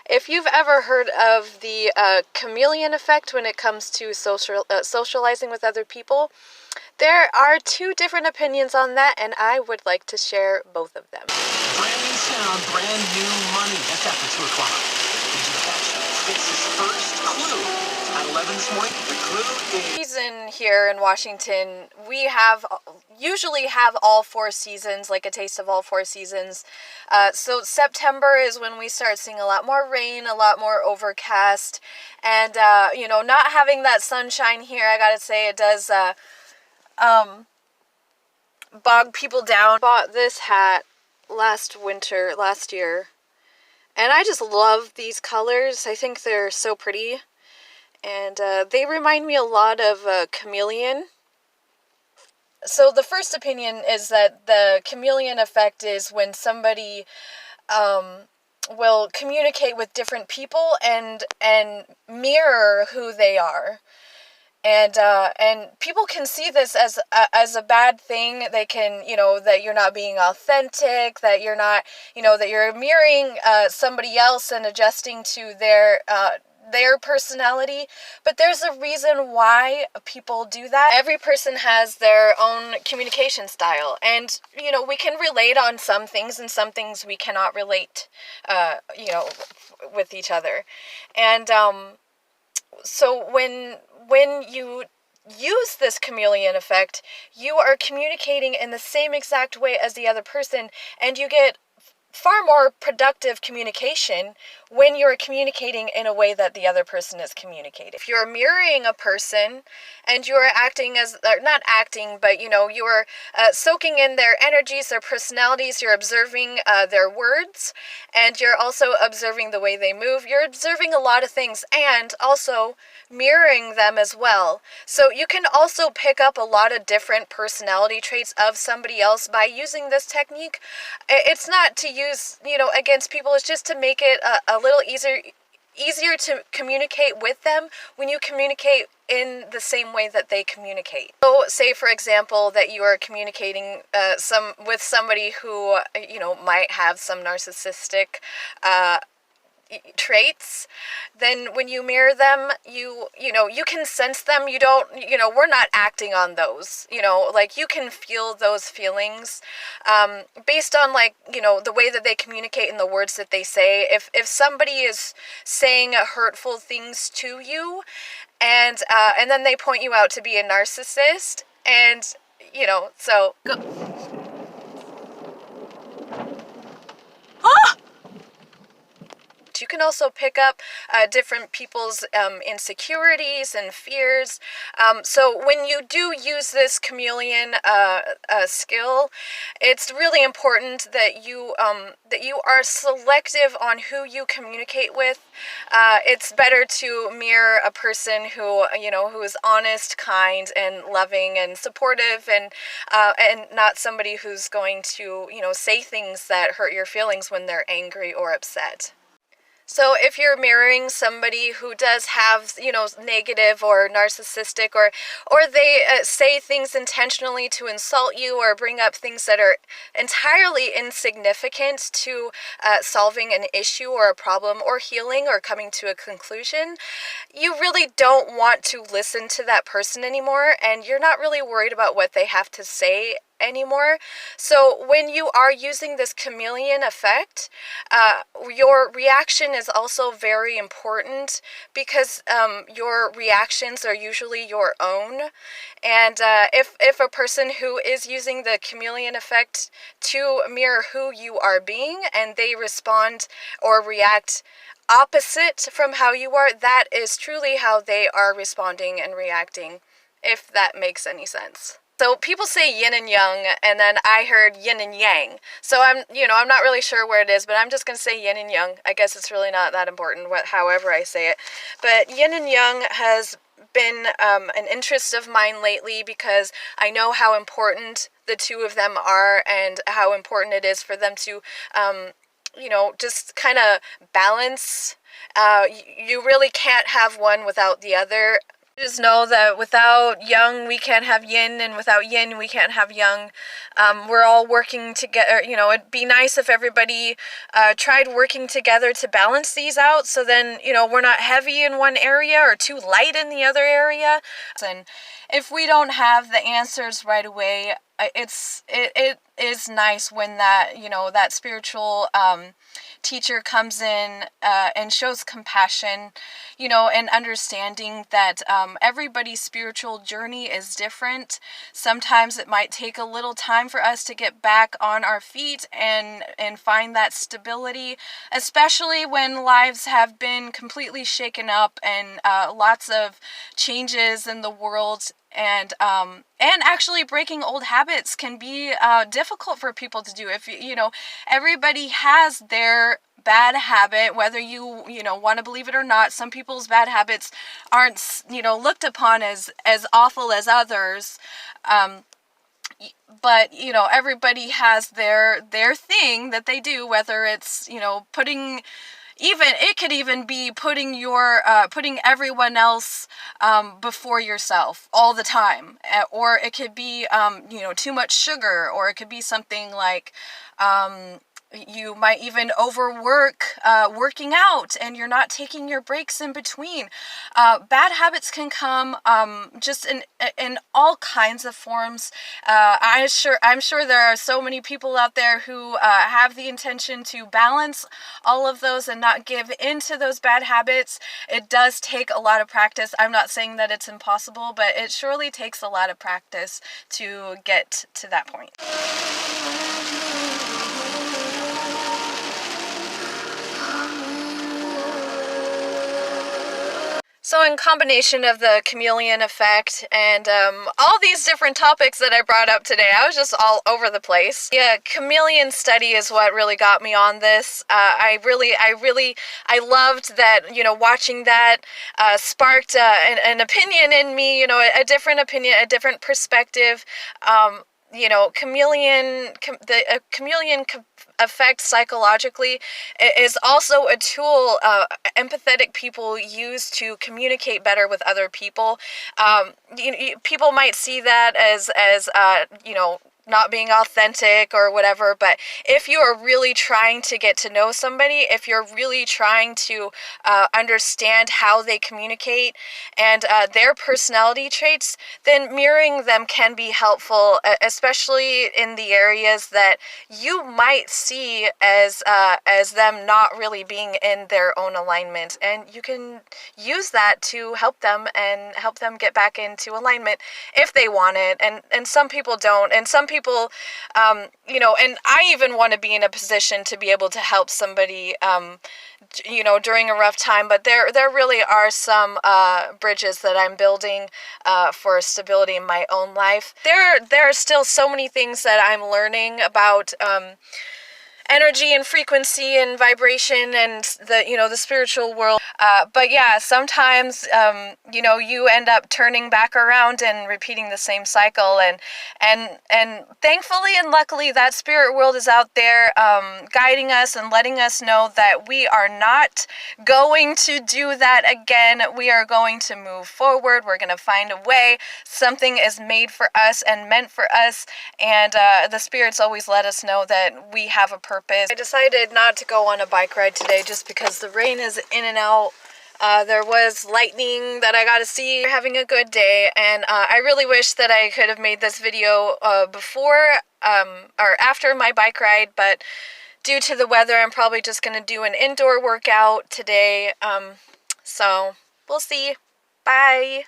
If you've ever heard of the chameleon effect when it comes to socializing with other people, there are two different opinions on that, and I would like to share both of them. Brand new sound, brand new money. That's after 2 o'clock. Did you catch Fitz's first clue? At 11 this morning, the clue is... Season here in Washington, we usually have all 4 seasons, like a taste of all 4 seasons. So September is when we start seeing a lot more rain, a lot more overcast, and not having that sunshine here, I gotta say, it does bog people down. Bought this hat last year, and I just love these colors. I think they're so pretty, and they remind me a lot of Chameleon. So the first opinion is that the chameleon effect is when somebody will communicate with different people and mirror who they are. And people can see this as a bad thing. They can, that you're not being authentic, that you're not, that you're mirroring somebody else and adjusting to their personality. But there's a reason why people do that. Every person has their own communication style, and we can relate on some things, and some things we cannot relate with each other. And so when you use this chameleon effect, you are communicating in the same exact way as the other person, and you get far more productive communication when you're communicating in a way that the other person is communicating. If you're mirroring a person and you're acting not acting, but you're soaking in their energies, their personalities, you're observing their words, and you're also observing the way they move. You're observing a lot of things and also mirroring them as well. So you can also pick up a lot of different personality traits of somebody else by using this technique. It's not to use, against people. It's just to make it a little easier to communicate with them when you communicate in the same way that they communicate. So say, for example, that you are communicating with somebody who, might have some narcissistic traits. Then when you mirror them, you can sense them. You don't, we're not acting on those, you can feel those feelings based on the way that they communicate and the words that they say. If somebody is saying hurtful things to you, and then they point you out to be a narcissist, and so go. You can also pick up different people's insecurities and fears. So when you do use this chameleon skill, it's really important that you are selective on who you communicate with. It's better to mirror a person who is honest, kind, and loving, and supportive, and not somebody who's going to say things that hurt your feelings when they're angry or upset. So if you're mirroring somebody who does have, negative or narcissistic, or they say things intentionally to insult you or bring up things that are entirely insignificant to solving an issue or a problem or healing or coming to a conclusion, you really don't want to listen to that person anymore, and you're not really worried about what they have to say anymore. So when you are using this chameleon effect, your reaction is also very important, because your reactions are usually your own. And if a person who is using the chameleon effect to mirror who you are being, and they respond or react opposite from how you are, that is truly how they are responding and reacting, if that makes any sense. So people say yin and yang, and then I heard yin and yang. So I'm not really sure where it is, but I'm just going to say yin and yang. I guess it's really not that important however I say it. But yin and yang has been an interest of mine lately, because I know how important the two of them are, and how important it is for them to, just kind of balance. You really can't have one without the other. Just know that without yang, we can't have yin, and without yin, we can't have yang. We're all working together. You know, it'd be nice if everybody tried working together to balance these out, so then, you know, we're not heavy in one area or too light in the other area. And if we don't have the answers right away, it is nice when that, you know, that spiritual teacher comes in and shows compassion, you know, and understanding that everybody's spiritual journey is different. Sometimes it might take a little time for us to get back on our feet and find that stability, especially when lives have been completely shaken up and lots of changes in the world. And actually breaking old habits can be difficult for people to do. If you know, everybody has their bad habit, whether you know, want to believe it or not. Some people's bad habits aren't, you know, looked upon as awful as others. But, you know, everybody has their thing that they do, whether it's, you know, it could even be putting everyone else before yourself all the time, or it could be you know, too much sugar, or it could be something like you might even overwork working out, and you're not taking your breaks in between. Bad habits can come just in all kinds of forms. I'm sure there are so many people out there who have the intention to balance all of those and not give into those bad habits. It does take a lot of practice. I'm not saying that it's impossible, but it surely takes a lot of practice to get to that point. So in combination of the chameleon effect and all these different topics that I brought up today, I was just all over the place. Yeah, chameleon study is what really got me on this. I loved that, you know, watching that sparked an opinion in me, you know, a different opinion, a different perspective. You know, chameleon effect psychologically is also a tool empathetic people use to communicate better with other people. People might see that as you know, not being authentic or whatever, but if you are really trying to get to know somebody, if you're really trying to understand how they communicate and their personality traits, then mirroring them can be helpful, especially in the areas that you might see as them not really being in their own alignment, and you can use that to help them and help them get back into alignment if they want it. And some people don't, and some people you know, and I even want to be in a position to be able to help somebody you know, during a rough time, but there really are some bridges that I'm building for stability in my own life. There are still so many things that I'm learning about energy and frequency and vibration and the, you know, the spiritual world. But yeah, sometimes, you know, you end up turning back around and repeating the same cycle. And thankfully and luckily that spirit world is out there guiding us and letting us know that we are not going to do that again. We are going to move forward. We're going to find a way. Something is made for us and meant for us. And the spirits always let us know that we have a purpose. I decided not to go on a bike ride today just because the rain is in and out. There was lightning that I got to see. We're having a good day, and I really wish that I could have made this video before or after my bike ride, but due to the weather, I'm probably just going to do an indoor workout today. So we'll see. Bye.